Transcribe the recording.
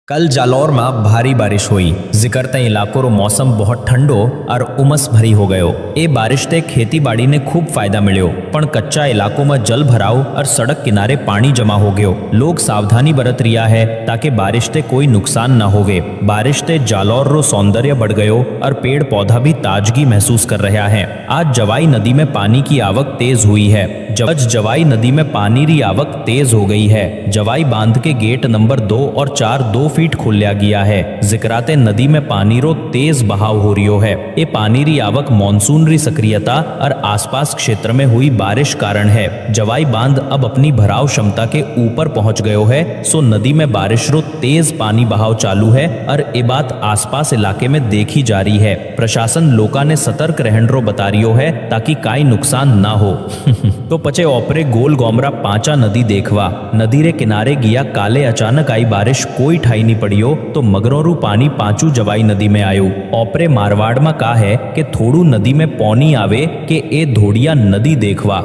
कल जालौर में भारी बारिश हुई। जिक्र ते इलाको रो मौसम बहुत ठंडो और उमस भरी हो गयो। ए बारिश ते खेती बाड़ी ने खूब फायदा मिलो, पण कच्चा इलाकों में जल भराव और सड़क किनारे पानी जमा हो गयो। लोग सावधानी बरत रिया है ताकि बारिश ते कोई नुकसान न होवे। बारिश ते जालौर रो सौंदर्य बढ़ गयो और पेड़ पौधा भी ताजगी महसूस कर रहा है। आज जवाई नदी में पानी की आवक तेज हुई है। जवाई नदी में पानी री आवक तेज हो गई है। जवाई बांध के गेट नंबर 2 और 4 2 फीट खोलिया गया है। जिक्राते नदी में पानी रो तेज बहाव हो रियो है। ये पानी री आवक मानसून री सक्रियता और आसपास क्षेत्र में हुई बारिश कारण है। जवाई बांध अब अपनी भराव क्षमता के ऊपर पहुंच गयो है, सो नदी में बारिश रो तेज पानी बहाव चालू है और ये बात आसपास इलाके में देखी जा रही है। प्रशासन लोका ने सतर्क रहन रो बता रियो है ताकि काई नुकसान ना हो। तो पचे ओपरे गोल गोमरा पांचा नदी देखवा। नदी रे किनारे गिया काले अचानक आई बारिश कोई ठाई नहीं पड़ियो तो मगरों पानी पांचू जवाई नदी में आयो। ओपरे मारवाड़ में का है कि थोड़ू नदी में पौनी आवे के ए धोड़िया नदी देखवा।